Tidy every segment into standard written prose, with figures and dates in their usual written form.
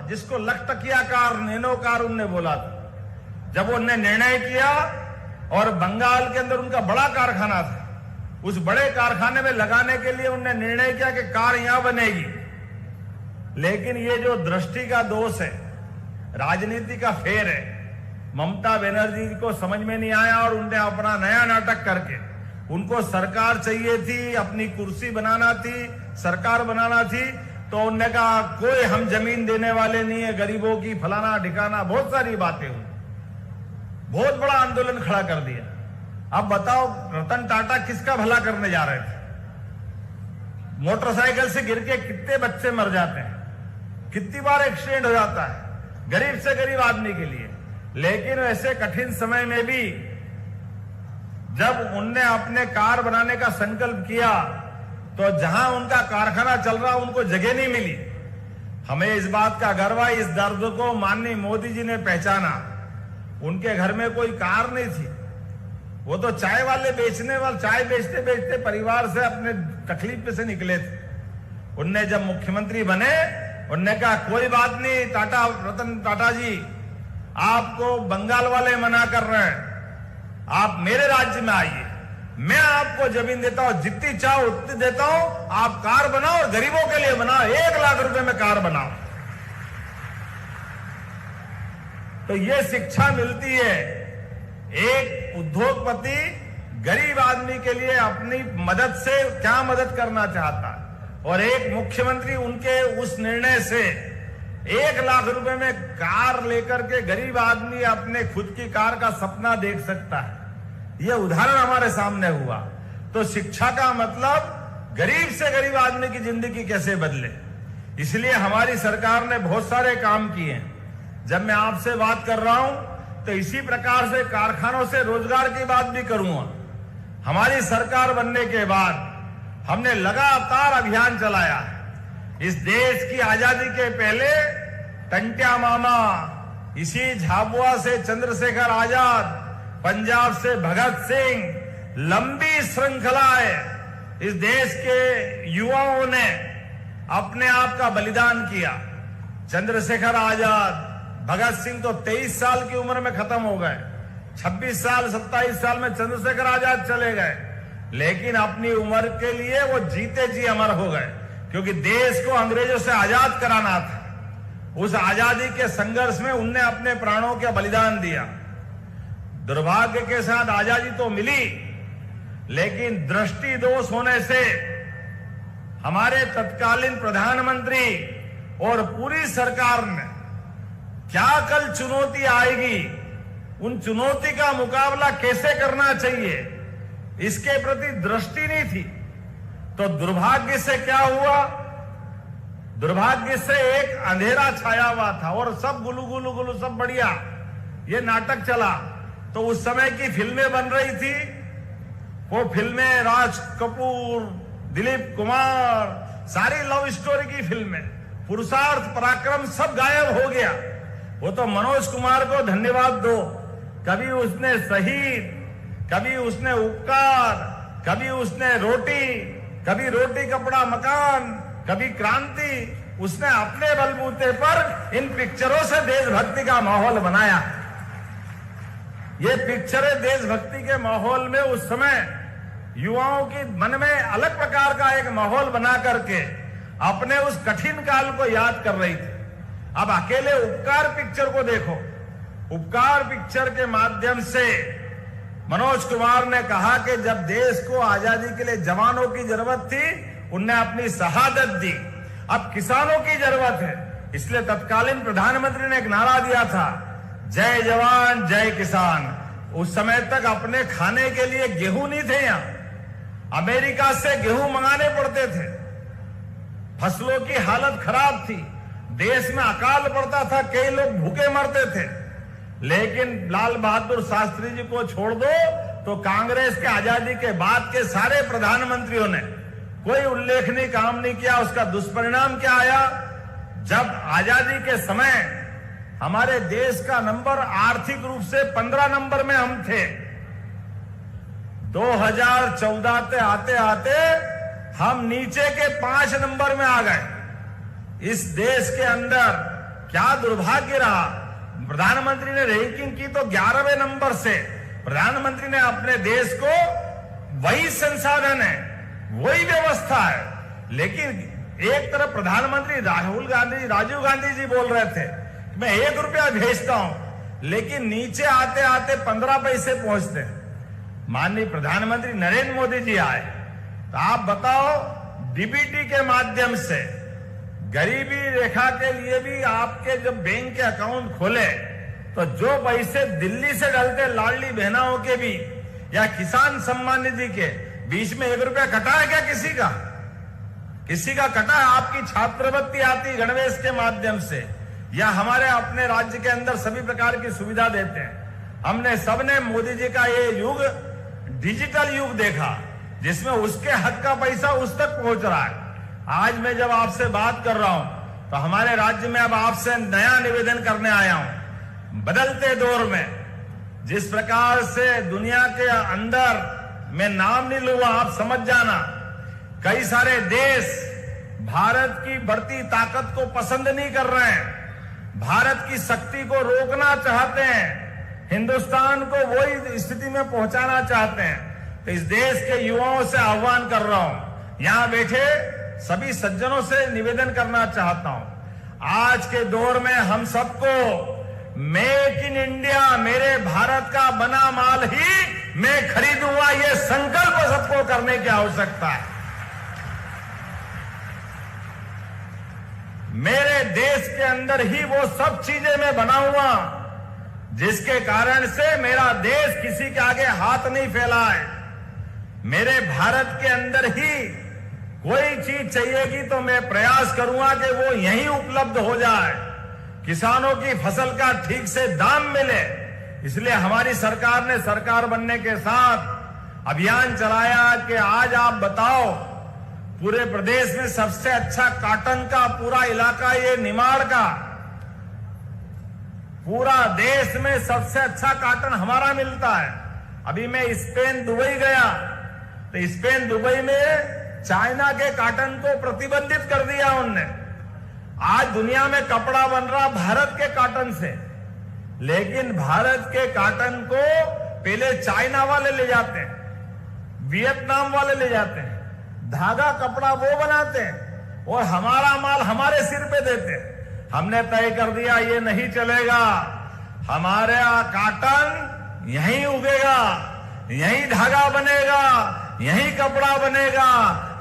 जिसको Lakhtakia car, nano car उनने बोला था, जब उनने निर्णय किया और बंगाल के अंदर उनका बड़ा कारखाना था, उस बड़े कारखाने में लगाने के लिए उनने निर्णय किया कि कार यहां बनेगी। लेकिन ये जो दृष्टि का दोष है, राजनीति का फेर है, ममता बनर्जी को समझ में नहीं आया और उनने अपना नया नाटक करके, उनको सरकार चाहिए थी, अपनी कुर्सी बनाना थी, सरकार बनाना थी, तो उनने कहा कोई हम जमीन देने वाले नहीं है, गरीबों की फलाना ठिकाना, बहुत सारी बातें हुई, बहुत बड़ा आंदोलन खड़ा कर दिया। अब बताओ रतन टाटा किसका भला करने जा रहे थे? मोटरसाइकिल से गिर के कितने बच्चे मर जाते हैं, कितनी बार एक्सीडेंट हो जाता है गरीब से गरीब आदमी के लिए। लेकिन ऐसे कठिन समय में भी जब उनने अपने कार बनाने का संकल्प किया तो जहां उनका कारखाना चल रहा उनको जगह नहीं मिली। हमें इस बात का गर्व है, इस दर्द को माननीय मोदी जी ने पहचाना। उनके घर में कोई कार नहीं थी, वो तो चाय बेचते बेचते परिवार से अपने तकलीफ से निकले थे। उनने जब मुख्यमंत्री बने, उनने कहा कोई बात नहीं रतन टाटा जी, आपको बंगाल वाले मना कर रहे हैं, आप मेरे राज्य में आइए, मैं आपको जमीन देता हूं, जितनी चाहो उतनी देता हूं, आप कार बनाओ और गरीबों के लिए बनाओ, 1 लाख रुपए में कार बनाओ। तो ये शिक्षा मिलती है। एक उद्योगपति गरीब आदमी के लिए अपनी मदद से क्या मदद करना चाहता है, और एक मुख्यमंत्री उनके उस निर्णय से 1 लाख रुपए में कार लेकर के गरीब आदमी अपने खुद की कार का सपना देख सकता है। यह उदाहरण हमारे सामने हुआ। तो शिक्षा का मतलब गरीब से गरीब आदमी की जिंदगी कैसे बदले, इसलिए हमारी सरकार ने बहुत सारे काम किए हैं। जब मैं आपसे बात कर रहा हूं तो इसी प्रकार से कारखानों से रोजगार की बात भी करूंगा। हमारी सरकार बनने के बाद हमने लगातार अभियान चलाया। इस देश की आजादी के पहले टंट्या मामा, इसी झाबुआ से चंद्रशेखर आजाद, पंजाब से भगत सिंह, लंबी श्रृंखला है। इस देश के युवाओं ने अपने आप का बलिदान किया। चंद्रशेखर आजाद, भगत सिंह तो 23 साल की उम्र में खत्म हो गए, 26 साल 27 साल में चंद्रशेखर आजाद चले गए, लेकिन अपनी उम्र के लिए वो जीते जी अमर हो गए, क्योंकि देश को अंग्रेजों से आजाद कराना था। उस आजादी के संघर्ष में उनने अपने प्राणों का बलिदान दिया। दुर्भाग्य के साथ आजादी तो मिली, लेकिन दृष्टि दोष होने से हमारे तत्कालीन प्रधानमंत्री और पूरी सरकार ने क्या कल चुनौती आएगी, उन चुनौती का मुकाबला कैसे करना चाहिए, इसके प्रति दृष्टि नहीं थी। तो दुर्भाग्य से क्या हुआ, दुर्भाग्य से एक अंधेरा छाया हुआ था और सब गुलू गुलू गुलू सब बढ़िया, ये नाटक चला। तो उस समय की फिल्में बन रही थी, वो फिल्में राज कपूर, दिलीप कुमार, सारी लव स्टोरी की फिल्में, पुरुषार्थ पराक्रम सब गायब हो गया। वो तो मनोज कुमार को धन्यवाद दो, कभी उसने शहीद, कभी उसने उपकार, कभी उसने रोटी, कभी रोटी कपड़ा मकान, कभी क्रांति, उसने अपने बलबूते पर इन पिक्चरों से देशभक्ति का माहौल बनाया। ये पिक्चरें देशभक्ति के माहौल में उस समय युवाओं के मन में अलग प्रकार का एक माहौल बना करके अपने उस कठिन काल को याद कर रही थी। अब अकेले उपकार पिक्चर को देखो, उपकार पिक्चर के माध्यम से मनोज कुमार ने कहा कि जब देश को आजादी के लिए जवानों की जरूरत थी, उनने अपनी शहादत दी। अब किसानों की जरूरत है, इसलिए तत्कालीन प्रधानमंत्री ने एक नारा दिया था, जय जवान जय किसान। उस समय तक अपने खाने के लिए गेहूं नहीं थे, यहां अमेरिका से गेहूं मंगाने पड़ते थे, फसलों की हालत खराब थी, देश में अकाल पड़ता था, कई लोग भूखे मरते थे। लेकिन लाल बहादुर शास्त्री जी को छोड़ दो तो कांग्रेस के आजादी के बाद के सारे प्रधानमंत्रियों ने कोई उल्लेखनीय काम नहीं किया। उसका दुष्परिणाम क्या आया, जब आजादी के समय हमारे देश का नंबर आर्थिक रूप से 15 नंबर में हम थे, 2014 से आते आते हम नीचे के 5 नंबर में आ गए। इस देश के अंदर क्या दुर्भाग्य रहा। प्रधानमंत्री ने रैंकिंग की तो 11वें नंबर से। प्रधानमंत्री ने अपने देश को वही संसाधन है, वही व्यवस्था है, लेकिन एक तरफ प्रधानमंत्री राजीव गांधी जी बोल रहे थे मैं 1 रुपया भेजता हूं, लेकिन नीचे आते आते 15 पैसे पहुंचते। माननीय प्रधानमंत्री नरेंद्र मोदी जी आए तो आप बताओ, डीबीटी के माध्यम से गरीबी रेखा के लिए भी आपके जब बैंक के अकाउंट खोले तो जो पैसे दिल्ली से डलते लाडली बहनाओं के भी या किसान सम्मान निधि के बीच में 1 रुपया कटा है क्या? किसी का कटा है? आपकी छात्रवृत्ति आती गणवेश के माध्यम से या हमारे अपने राज्य के अंदर सभी प्रकार की सुविधा देते हैं। हमने सबने मोदी जी का ये युग डिजिटल युग देखा जिसमें उसके हक का पैसा उस तक पहुंच रहा है। आज मैं जब आपसे बात कर रहा हूं तो हमारे राज्य में अब आपसे नया निवेदन करने आया हूं। बदलते दौर में जिस प्रकार से दुनिया के अंदर मैं नाम नहीं लूंगा, आप समझ जाना, कई सारे देश भारत की बढ़ती ताकत को पसंद नहीं कर रहे हैं, भारत की शक्ति को रोकना चाहते हैं, हिंदुस्तान को वही स्थिति में पहुंचाना चाहते हैं। तो इस देश के युवाओं से आह्वान कर रहा हूं, यहां बैठे सभी सज्जनों से निवेदन करना चाहता हूं, आज के दौर में हम सबको मेक इन इंडिया, मेरे भारत का बना माल ही मैं खरीदूंगा, ये संकल्प सबको करने की आवश्यकता है। मेरे देश के अंदर ही वो सब चीजें मैं बनाऊंगा जिसके कारण से मेरा देश किसी के आगे हाथ नहीं फैलाए। मेरे भारत के अंदर ही कोई चीज चाहिएगी तो मैं प्रयास करूंगा कि वो यहीं उपलब्ध हो जाए, किसानों की फसल का ठीक से दाम मिले। इसलिए हमारी सरकार ने सरकार बनने के साथ अभियान चलाया कि आज आप बताओ, पूरे प्रदेश में सबसे अच्छा कॉटन का पूरा इलाका ये निमाड़ का, पूरा देश में सबसे अच्छा कॉटन हमारा मिलता है। अभी मैं स्पेन दुबई गया तो स्पेन दुबई में चाइना के कॉटन को प्रतिबंधित कर दिया उनने। आज दुनिया में कपड़ा बन रहा भारत के कॉटन से, लेकिन भारत के कॉटन को पहले चाइना वाले ले जाते हैं, वियतनाम वाले ले जाते हैं, धागा कपड़ा वो बनाते हैं और हमारा माल हमारे सिर पे देते हैं। हमने तय कर दिया ये नहीं चलेगा, हमारा कॉटन यहीं उगेगा, यहीं धागा बनेगा, यहीं कपड़ा बनेगा,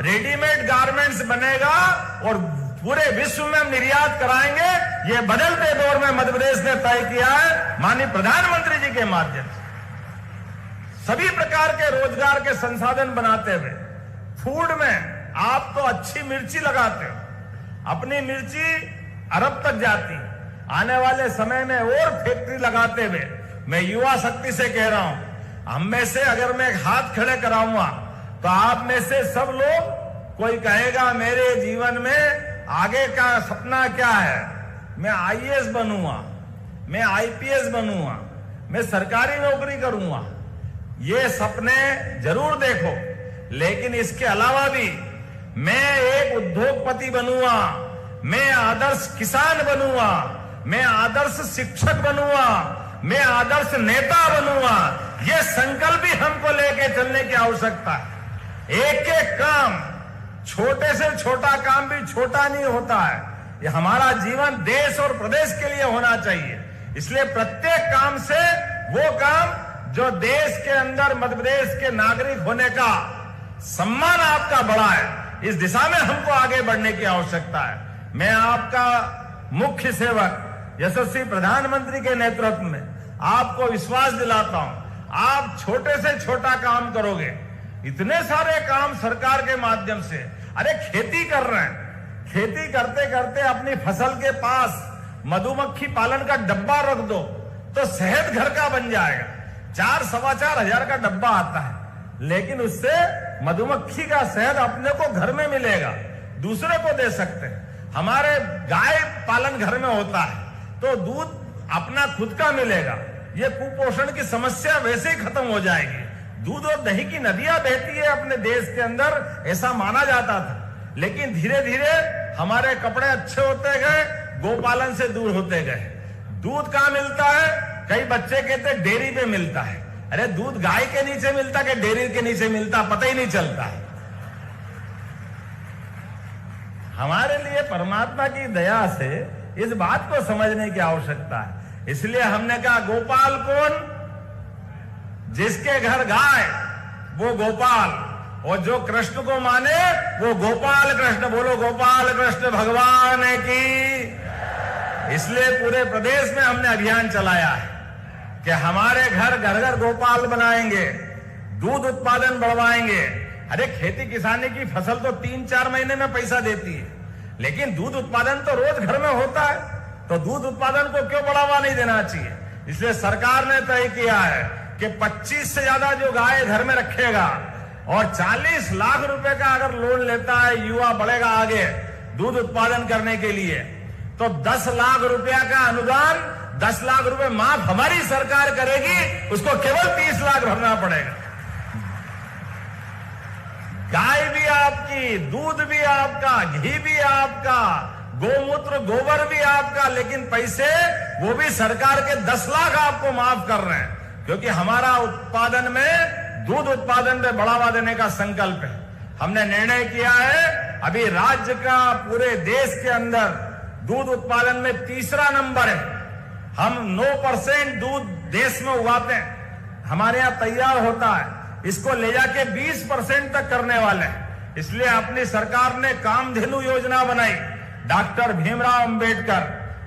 रेडीमेड गारमेंट्स बनेगा और पूरे विश्व में हम निर्यात कराएंगे। ये बदलते दौर में मध्य प्रदेश ने तय किया है माननीय प्रधानमंत्री जी के माध्यम से। सभी प्रकार के रोजगार के संसाधन बनाते हुए, फूड में आप तो अच्छी मिर्ची लगाते हो, अपनी मिर्ची अरब तक जाती, आने वाले समय में और फैक्ट्री लगाते हुए मैं युवा शक्ति से कह रहा हूं, हम में से अगर मैं हाथ खड़े कराऊंगा तो आप में से सब लोग, कोई कहेगा मेरे जीवन में आगे का सपना क्या है, मैं आईएएस बनूंगा, मैं आईपीएस बनूंगा, मैं सरकारी नौकरी करूंगा। ये सपने जरूर देखो, लेकिन इसके अलावा भी मैं एक उद्योगपति बनूंगा, मैं आदर्श किसान बनूंगा, मैं आदर्श शिक्षक बनूंगा, मैं आदर्श नेता बनूंगा। ये संकल्प भी हमको लेके चलने की आवश्यकता है। एक एक काम, छोटे से छोटा काम भी छोटा नहीं होता है। ये हमारा जीवन देश और प्रदेश के लिए होना चाहिए। इसलिए प्रत्येक काम से वो काम जो देश के अंदर मध्य प्रदेश के नागरिक होने का सम्मान आपका बढ़ा है, इस दिशा में हमको आगे बढ़ने की आवश्यकता है। मैं आपका मुख्य सेवक यशस्वी प्रधानमंत्री के नेतृत्व में आपको विश्वास दिलाता हूं, आप छोटे से छोटा काम करोगे। इतने सारे काम सरकार के माध्यम से, अरे खेती कर रहे हैं, खेती करते करते अपनी फसल के पास मधुमक्खी पालन का डब्बा रख दो तो शहद घर का बन जाएगा। 4-4.25 हजार का डब्बा आता है, लेकिन उससे मधुमक्खी का शहद अपने को घर में मिलेगा, दूसरे को दे सकते हैं। हमारे गाय पालन घर में होता है तो दूध अपना खुद का मिलेगा, ये कुपोषण की समस्या वैसे ही खत्म हो जाएगी। दूध और दही की नदियां बहती है अपने देश के अंदर, ऐसा माना जाता था, लेकिन धीरे धीरे हमारे कपड़े अच्छे होते गए, गोपालन से दूर होते गए। दूध कहां मिलता है? कई बच्चे कहते डेयरी पे मिलता है। अरे दूध गाय के नीचे मिलता कि डेयरी के नीचे मिलता, पता ही नहीं चलता है। हमारे लिए परमात्मा की दया से इस बात को समझने की आवश्यकता है। इसलिए हमने कहा गोपाल कौन? जिसके घर गाय वो गोपाल, और जो कृष्ण को माने वो गोपाल कृष्ण। बोलो गोपाल कृष्ण भगवान की। इसलिए पूरे प्रदेश में हमने अभियान चलाया है कि हमारे घर घर घर गोपाल बनाएंगे, दूध उत्पादन बढ़वाएंगे। अरे खेती किसानी की फसल तो 3-4 महीने में पैसा देती है, लेकिन दूध उत्पादन तो रोज घर में होता है, तो दूध उत्पादन को क्यों बढ़ावा नहीं देना चाहिए? इसलिए सरकार ने तय किया है कि 25 से ज्यादा जो गाय घर में रखेगा और 40 लाख रुपए का अगर लोन लेता है युवा, बढ़ेगा आगे दूध उत्पादन करने के लिए, तो 10 लाख रुपया का अनुदान, 10 लाख रुपए माफ हमारी सरकार करेगी, उसको केवल 30 लाख भरना पड़ेगा। गाय भी आपकी, दूध भी आपका, घी भी आपका, गोमूत्र गोबर भी आपका, लेकिन पैसे वो भी सरकार के 10 लाख आपको माफ कर रहे हैं, क्योंकि हमारा उत्पादन में, दूध उत्पादन में बढ़ावा देने का संकल्प है। हमने निर्णय किया है अभी राज्य का पूरे देश के अंदर दूध उत्पादन में 3रा नंबर है। हम 9% दूध देश में उगाते हैं, हमारे यहां तैयार होता है, इसको ले जाके 20% तक करने वाले हैं। इसलिए अपनी सरकार ने कामधेनु योजना बनाई, डॉक्टर भीमराव अंबेडकर,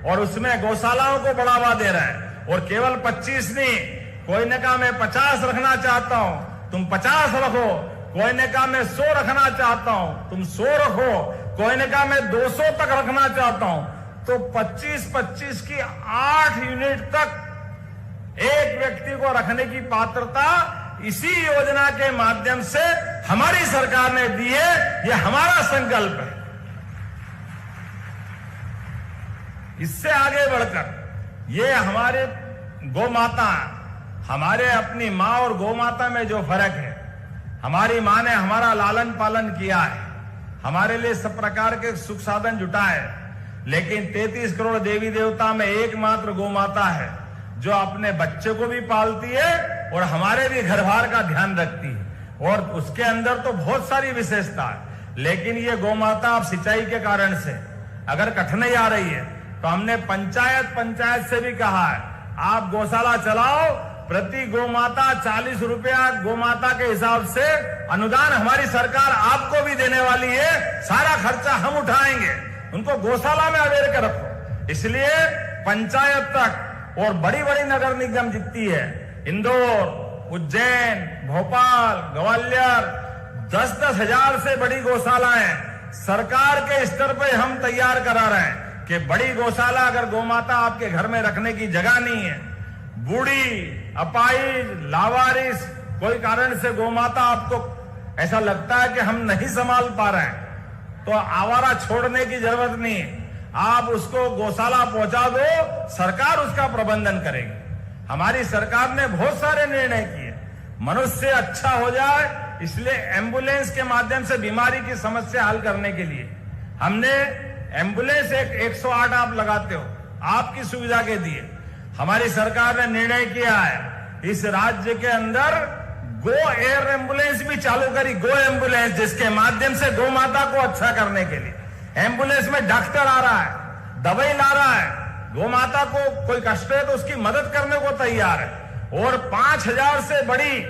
और उसमें गौशालाओं को बढ़ावा दे रहे हैं। और केवल 25 नहीं, कोई ने कहा मैं 50 रखना चाहता हूं, तुम 50 रखो। कोई ने कहा मैं 100 रखना चाहता हूं, तुम 100 रखो। कोई ने कहा मैं 200 तक रखना चाहता हूं। तो 25-25 की 8 यूनिट तक एक व्यक्ति को रखने की पात्रता इसी योजना के माध्यम से हमारी सरकार ने दी है। यह हमारा संकल्प है। इससे आगे बढ़कर ये हमारे गौ माता, हमारे अपनी मां और गौ माता में जो फर्क है, हमारी मां ने हमारा लालन पालन किया है, हमारे लिए सब प्रकार के सुख साधन जुटाए, लेकिन 33 करोड़ देवी देवता में एकमात्र गौ माता है जो अपने बच्चे को भी पालती है और हमारे भी घर बार का ध्यान रखती है। और उसके अंदर तो बहुत सारी विशेषता है, लेकिन ये गौ माता अब सिंचाई के कारण से अगर कठिनाई आ रही है, तो हमने पंचायत से भी कहा है आप गौशाला चलाओ, प्रति गौ माता 40 रुपया गौ माता के हिसाब से अनुदान हमारी सरकार आपको भी देने वाली है। सारा खर्चा हम उठाएंगे, उनको गौशाला में अवेयर कर रखो। इसलिए पंचायत तक और बड़ी बड़ी नगर निगम जितनी है, इंदौर, उज्जैन, भोपाल, ग्वालियर, 10-10 हजार से बड़ी गौशालाएं सरकार के स्तर पर हम तैयार करा रहे हैं कि बड़ी गौशाला अगर गौ माता आपके घर में रखने की जगह नहीं है, बूढ़ी, अपाहिज, लावारिस, कोई कारण से गौ माता आपको ऐसा लगता है कि हम नहीं संभाल पा रहे हैं, तो आवारा छोड़ने की जरूरत नहीं है। आप उसको गौशाला पहुंचा दो, सरकार उसका प्रबंधन करेगी। हमारी सरकार ने बहुत सारे निर्णय किए, मनुष्य अच्छा हो जाए इसलिए एम्बुलेंस के माध्यम से बीमारी की समस्या हल करने के लिए हमने एम्बुलेंस 108 आप लगाते हो, आपकी सुविधा के लिए हमारी सरकार ने निर्णय किया है इस राज्य के अंदर गो एयर एम्बुलेंस भी चालू करी। गो एम्बुलेंस, जिसके माध्यम से गौ माता को अच्छा करने के लिए एम्बुलेंस में डॉक्टर आ रहा है, दवाई ला रहा है, गौ माता को कोई कष्ट है तो उसकी मदद करने को तैयार है। और 5000 से बड़ी,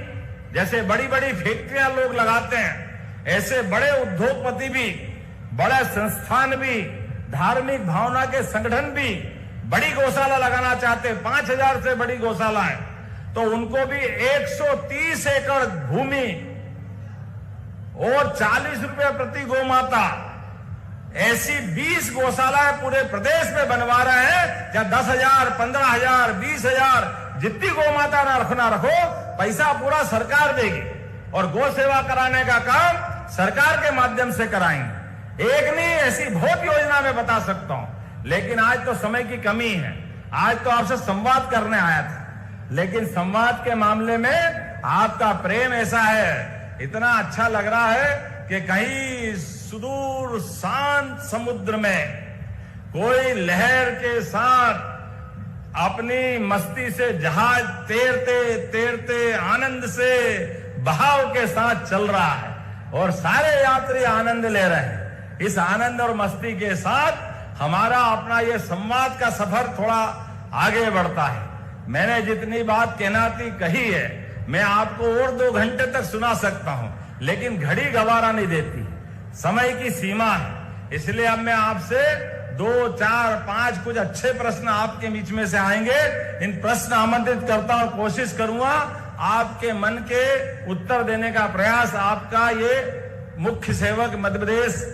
जैसे बड़ी बड़ी फैक्ट्रियां लोग लगाते हैं, ऐसे बड़े उद्योगपति भी, बड़े संस्थान भी, धार्मिक भावना के संगठन भी बड़ी गौशाला लगाना चाहते हैं। 5000 से बड़ी गौशाला है, तो उनको भी 130 एकड़ भूमि और 40 रुपए प्रति गौ माता, ऐसी 20 गौशालाएं पूरे प्रदेश में बनवा रहे हैं। जहां 10,000, 15,000, 20,000 जितनी गौ माता ना रखो, पैसा पूरा सरकार देगी और गौ सेवा कराने का काम सरकार के माध्यम से कराएंगे। एक नहीं, ऐसी बहुत योजना मैं बता सकता हूं, लेकिन आज तो समय की कमी है। आज तो आपसे संवाद करने आया था, लेकिन संवाद के मामले में आपका प्रेम ऐसा है, इतना अच्छा लग रहा है कि कहीं सुदूर शांत समुद्र में कोई लहर के साथ अपनी मस्ती से जहाज तैरते तैरते आनंद से बहाव के साथ चल रहा है और सारे यात्री आनंद ले रहे हैं। इस आनंद और मस्ती के साथ हमारा अपना ये संवाद का सफर थोड़ा आगे बढ़ता है। मैंने जितनी बात कहना थी कही है, मैं आपको और 2 घंटे तक सुना सकता हूं, लेकिन घड़ी गवारा नहीं देती, समय की सीमा है। इसलिए अब मैं आपसे 2, 4, 5 कुछ अच्छे प्रश्न आपके बीच में से आएंगे। इन प्रश्न आमंत्रित करता हूं, कोशिश करूंगा आपके मन के उत्तर देने का प्रयास आपका ये मुख्य सेवक मध्य प्रदेश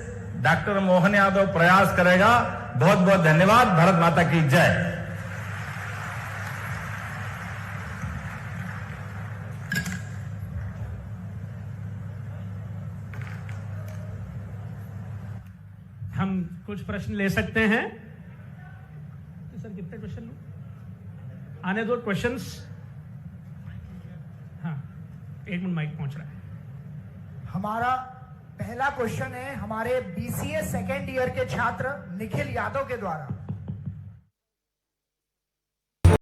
डॉक्टर मोहन यादव प्रयास करेगा। बहुत बहुत धन्यवाद। भारत माता की जय। हम कुछ प्रश्न ले सकते हैं सर? कितने क्वेश्चन आने दो क्वेश्चंस। हाँ, 1 मिनट माइक पहुंच रहा है। हमारा पहला क्वेश्चन है हमारे BCA सेकेंड ईयर के छात्र निखिल यादव के द्वारा।